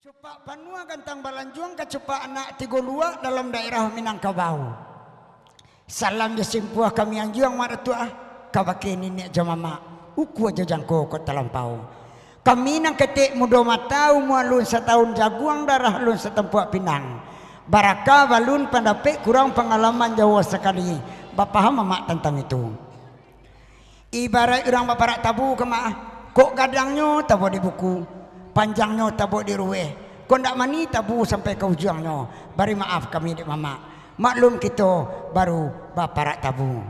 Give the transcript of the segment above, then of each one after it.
Cupak Panua Gantang Balanjuang ke cupak anak Tigolua dalam daerah Minangkabau. Salam jasimpuah kami anjuang maratua kabake nenek jamama uku aja jangko kota lampau. Kami nang ketik mudo mata umualun setahun jaguang darah lun setempuak Pinang. Baraka balun pandapek kurang pengalaman Jawa sekali. Bapaham mamak tentang itu. Ibarat orang baparak tabu kemah kok gadangnya tabu di buku, panjangnya tabu di ruweh. Kau ndak mani tabu sampai ke ujungnya. Bari maaf kami dek mama. Maklum kita baru baparak tabu.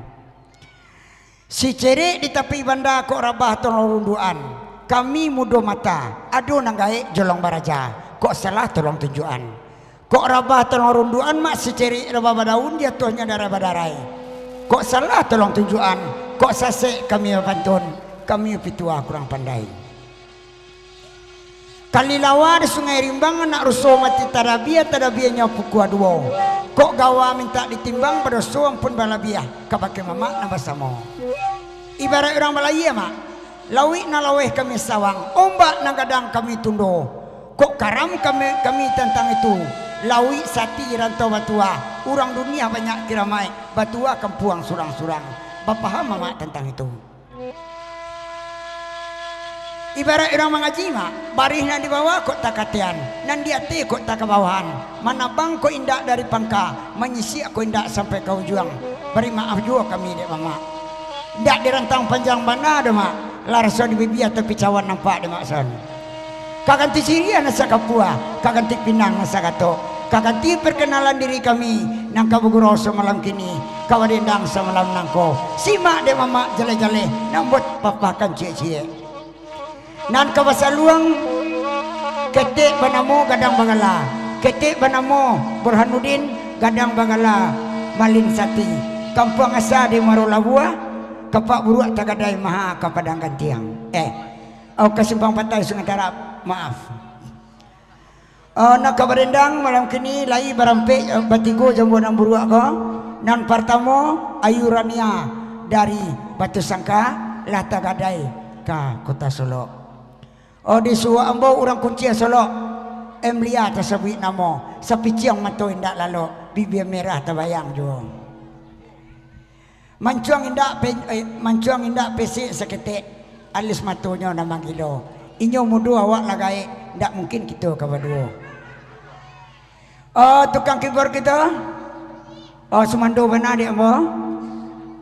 Si cerik di tepi banda kok rabah tolong runduan. Kami mudo mata. Aduh nanggai jolong baraja. Kok salah tolong tunjuan. Kok rabah tolong runduan mak si cerik rabah badaun jatuhnya darah badarai. Kok salah tolong tunjuan. Kok sasek kami pantun. Kami pitua kurang pandai. Kalilawa di Sungai Rimbang anak rusuh mati tadabianya pukua dua. Kok gawa minta ditimbang pada suam pun balabiah kabake mama nama samo. Ibarat orang Malaya mak, lawi na laweh kami sawang, ombak na gadang kami tundo. Kok karam kami tentang itu. Lawi sati rantau batua, orang dunia banyak kiramai, batua kampuang surang-surang. Bapaham mama tentang itu. Ibarat orang mengaji mak, barih nan di bawah kok tak katian, nan di hati kok tak kebawahan. Mana bang kok indak dari pangka, menyisi kok indak sampai ke ujung. Beri maaf juga kami dek mama. Ndak direntang panjang mana ada mak, larso di bibi atau picawan nampak dek mak son. Kaganti Siria nasa Kapua, kaganti Pinang nasa Kato, kaganti perkenalan diri kami, nang Kabuguroso malam kini, kawadendang semalam nangko. Simak dek mama jale-jale, nambut papakan cie-cie. Nan kawasaluang ketik banamo gadang bangala, ketik banamo Burhanuddin gadang bangala malin sati, kampung asa di Marolabua kapak buruak tagadai maha kapadang gantiang kasimpang patai Sungai Tarap maaf. Nak kabarendang malam kini lai barampe batigo jambu nang buruak ko nan partamo ayurania dari Batu Sangka lah tagadai ka Kota Solo. Di suwa ambo orang kunci Solo emlia tersebut namo sapi ciang mato indak lalu bibir merah terbayang jo mancuang indak pesik seketik alis matonya nama kilo inyo mudu awak lagai ndak mungkin kita kabadua. Tukang keyboard kita semando benar dia ambo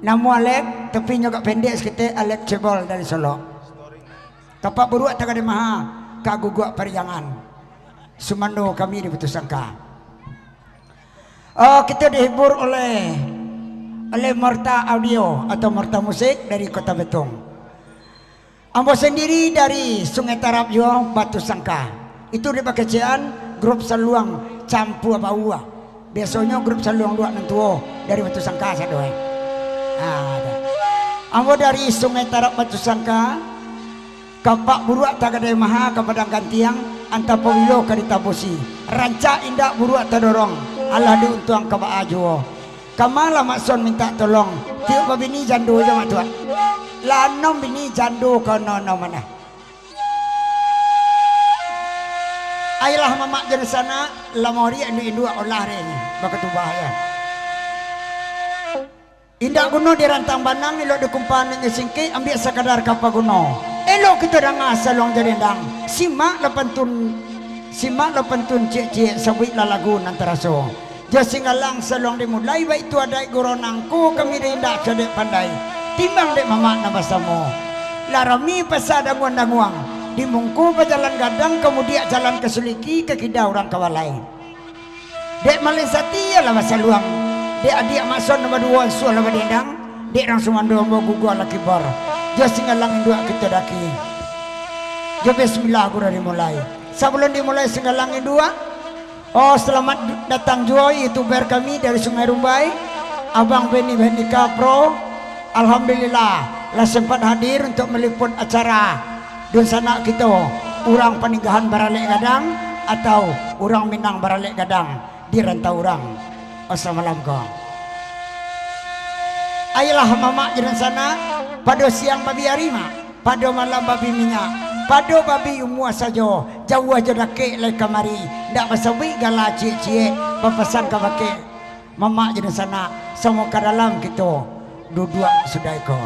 namo Alek tapi nyogak pendek seketik Alek Cebol dari Solo. Kapak beruak tak ada maha kaguguk periangan sumando kami di Batu Sangka. Kita dihibur oleh Marta Audio atau Marta Musik dari Kota Betong. Ambo sendiri dari Sungai Tarap juga Batu Sangka. Itu di pakecian grup saluang campu apa biasanya grup saluang dua nentuo dari Batu Sangka saya doa. Ada. Ambo dari Sungai Tarap Batu Sangka. Kapak buruak tak ada maha kepada gantiang anta pawilo kaditabusi rancak indak buruak terdorong Allah diuntuang kaba ajo kamala makson minta tolong tiup bini jando aja mak tua lanom bini jando kono mana ayolah mamak jadi sana lamori indu olah ini bakatu bahaya indak kuno di rantang banang ilo dikumpan singki ambil sekadar kapal kuno elok kita dah ngasal long jadendang simak lepantun cek-cek sawit lalagu antara so jasingalang salong dimulai baik tu ada goronangku kami rindak cedek pandai timbang dek mamak nabasamo larami pasadanguan-danguang dimungku pejalan gadang kemudian jalan ke Suliki ke Kida orang kawalai dek malin sati lah masa luang dek adik mason nama dua suah lah badendang dek langsung ando mau gugua laki bar jasingalang dua kita daki jo bismillah aku dari mulai sebelum dimulai singalangin dua selamat datang Joy youtuber kami dari Sungai Rumbai Abang Beni Kapro alhamdulillah lah sempat hadir untuk meliput acara dan sana kita orang peninggahan Baralek Gadang atau orang Minang Baralek Gadang di rantau orang. Assalamualaikum. Ayolah mamak jalan sana pada siang babi harima pada malam babi minyak Pado babi umua sajo jauh aja dake le kamari ndak basawi gala cie-cie papasan ka bake mama jadi sana semua ke dalam gitu duduk sudah iko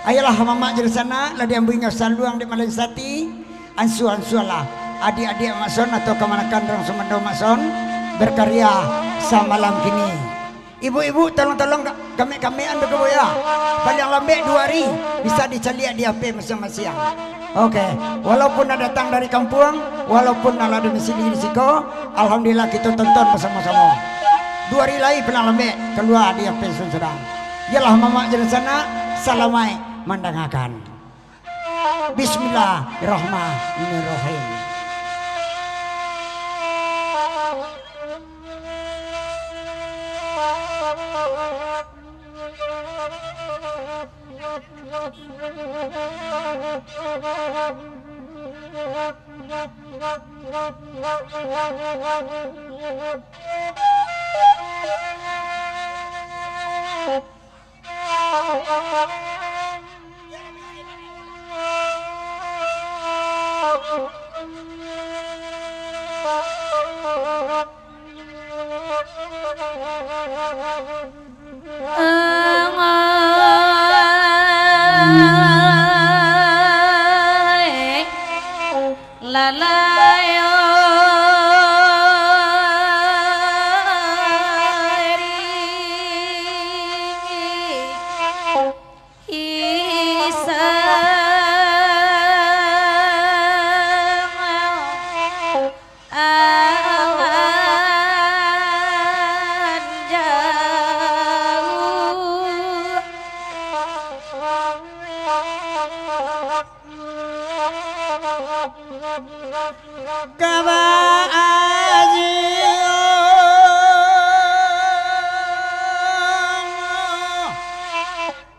ayolah mama jadi sana lah diambilnya saluang di Malaysati ansu lah adik-adik mason atau kemanakan orang Sumendo mason berkarya samalam kini ibu-ibu tolong-tolong kami-kamian begitu ya paling lambat 2 hari bisa dicaliak di HP masing-masing. Oke, walaupun ada datang dari kampung, walaupun ada di sini di Siko, alhamdulillah kita tonton bersama-sama. 2 hari lagi pernah lambat keluar di HP sedang. Yalah mama jadi sana salamai mandangakan. Bismillahirrahmanirrahim.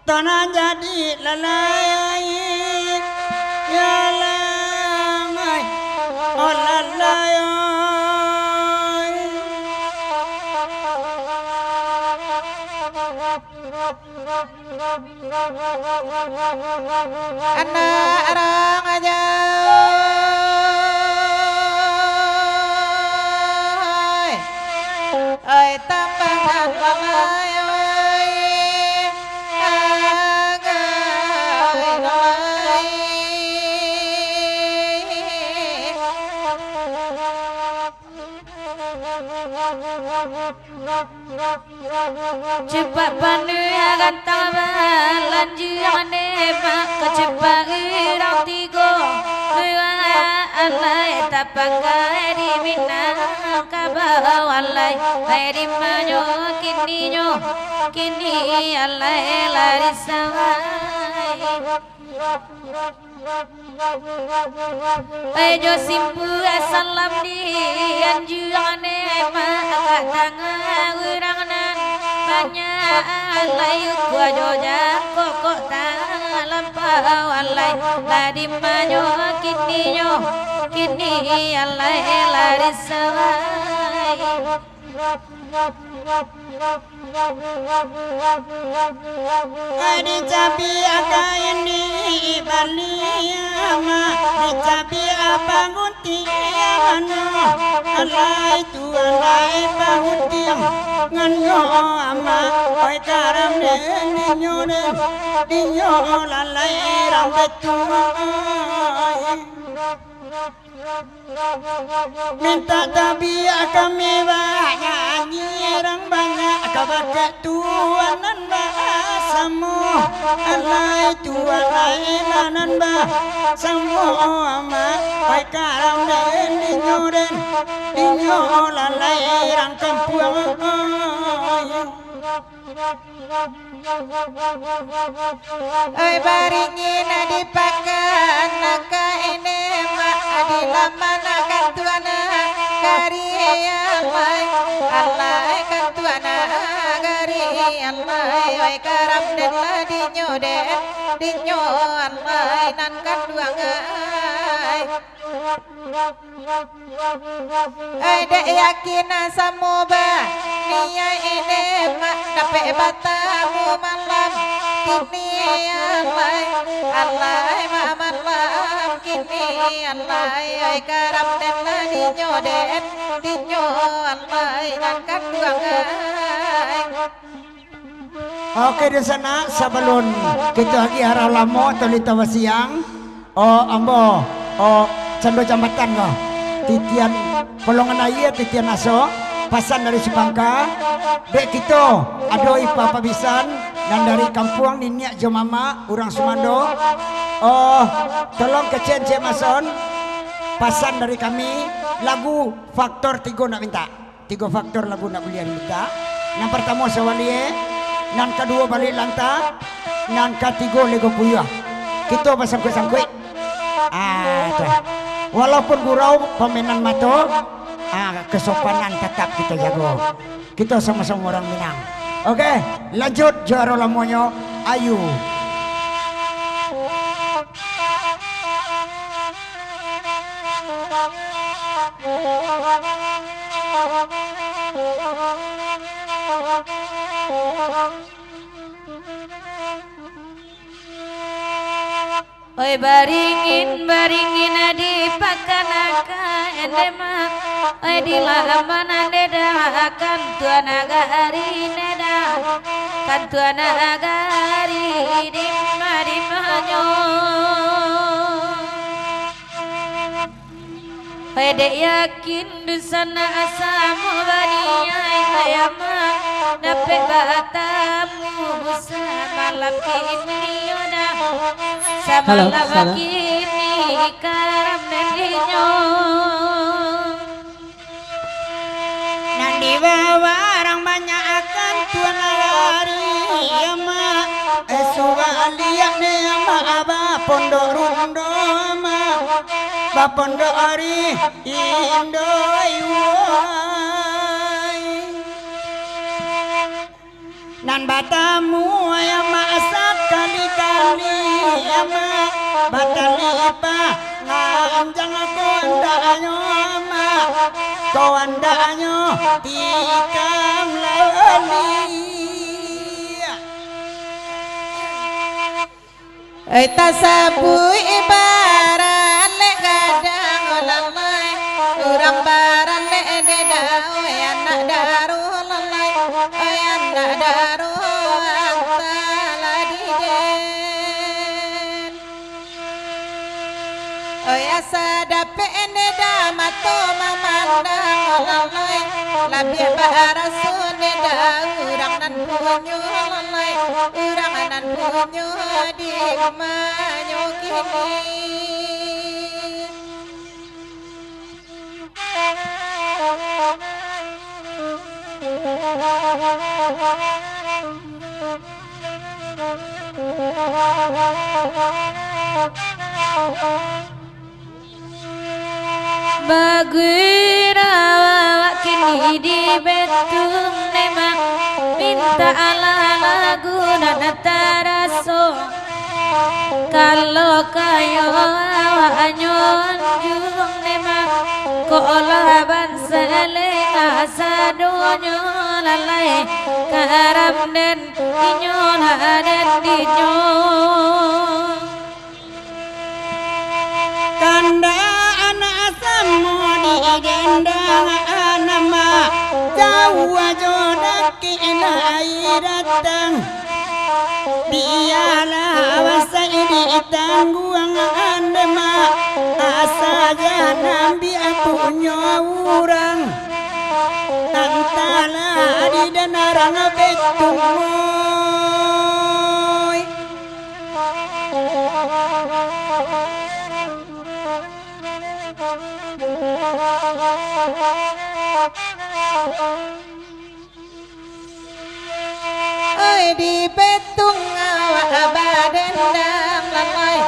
Tanah jadi lalai ya lamai oh lalai anak orang aja oi tambangan lamai cepat pandu akan taman lanjuan mak kecepat irang tigo alai tapakai di minang kabau alai di manyo kini alai lari sawai Ejo simpu salam di anjuran mak katang urangan banyak alai gua joja kokok lampau alai ladi manyo kini alai lari sawai dicapi akayan di baliyama dicapi apa ngutian alai tu alai pahutiang nganyo ama oi karam dinyo lalai rambetu minta tabi kami nyanyi orang banyak kabakat tuanan bahasamu alai tualai lanan bahasamu ama oi karam den dinyo lalai orang kampung oi baringin dipakan naka ini mak adilamana kantuana kariya alai kantuana kariya oi karam den dinyo alai nan kanduangai ada yakin samoba niya ini mak dapat batamu malam kini alai malam kini alai karam den dinyo den dinyo alai dan kaduangai. Oke di sana sebelum kita lagi harau lamo tolita wasiang. Oh ambo, oh cando jambatan ko. Titian polongan air titian aso pasan dari Sipangka. Dek kita adoi papabisan dan dari kampung Ninyak Jomama orang Sumando. Oh tolong ke Cence Mason pasan dari kami lagu faktor 3 nak minta. 3 faktor lagu nak belian minta. Yang pertama sawalie, yang kedua balik lanta, yang ketiga lego puyah. Kita pasang-pasang tuh. Walaupun gurau pemainan mato, kesopanan tetap kita jago. Kita sama-sama orang Minang. Oke, lanjut juara lamonyo. Ayu. Oi baringin di pakanaka endema oi di lahamana neda kan tuana gari neda kan tuana gari di manyo oi dek yakin di sana asamu baniya ayama dapat batamu malam kini yoda sama lama kini karam nendinya Nandi bawa orang banyak akan tuan hari ama esualiak ne ama aba pondok rundo ama ba pondok hari indo nan batamu ama asap kali-kali ama batali apa nganjang aku andanyo ama kau andanyo tikam lali tasabu ibaran le gadang lalai urang baran le dedau anak daru lalai anak daru antala diden asa dape neda mato mamandang lalai labih barasun neda urang nan punyo lalai urang nan punyo di manyo kini Bagira kini di betung nemang minta ala lagu dan taraso kalau kayo anyon jurung nemang kolaban seleng asadonyo lalai karam den inyon haden dinyon kanda anak asam di gendang anama jauh jodak air datang dialah wasai di tangguang andema asaja nambi aku nyawurang antala di danarang betumoy oi di betung awak badendang lalai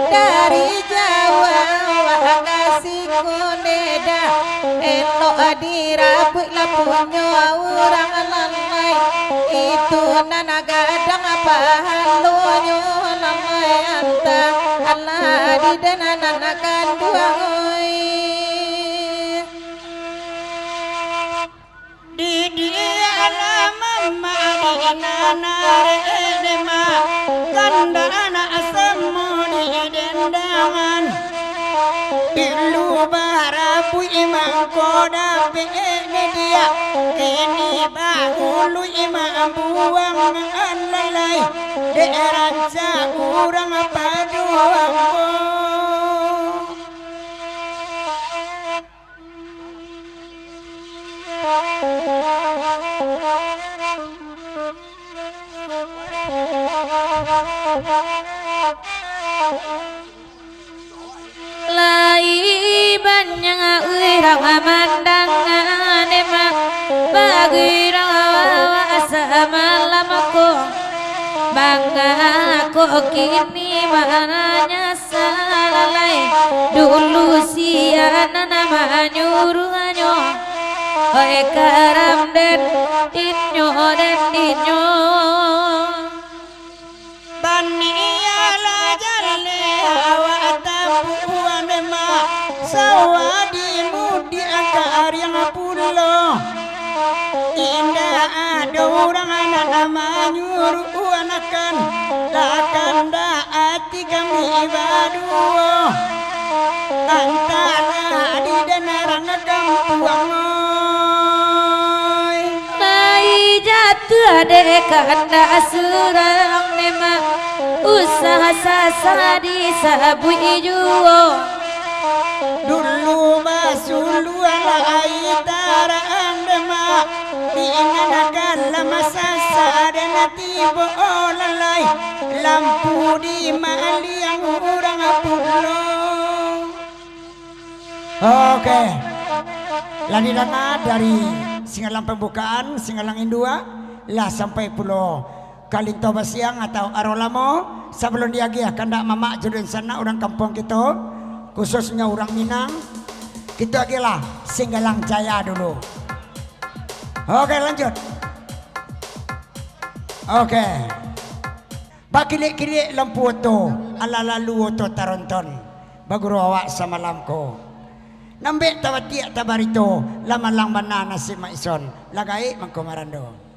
dari Jawa awak kasih koneda elok dirabut lapunyo orang lalai itu nanagadang apa halonyo lalai antang Allah di denanakan dua oi di alam madinanare edema kanda anak asam di dendangan imang koda pene dia kini bahulu imang buang alalai deranca urang paduambo lai banyak urang mandangan emak bagi rawa semalam aku bangga aku kini mananya salalai dulu siana nama nyuruhnya oi karam dan dinyo Baniala jalle awatapuan ma sawadi mudi akar yang pulo indah ada orang anak nama nyuruh anakan lakanda ati kami baduo antara di denarang kampuang ade kanda surang nema usaha sasa di sabu ijuo dulu masulu ala aitara andema dinanakan lama sasa dan tibo olalai lampu di mali yang urang pulo. Oke lani dana dari Singalang pembukaan Singalang Indua lah sampai pulau Kalintoba siang atau Arolamo sebelum dia gih kandak mamak jodoh sana orang kampung kita khususnya orang Minang kita lagi lah Singgalang Jaya dulu. Oke lanjut. Oke bakili-kili lampu to ala lalu to taronton baguro awak samalamko nambek tawatiak tabarito lama-lang banana si Maison lagai mangkomarando. Lain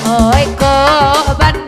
Oi ko ban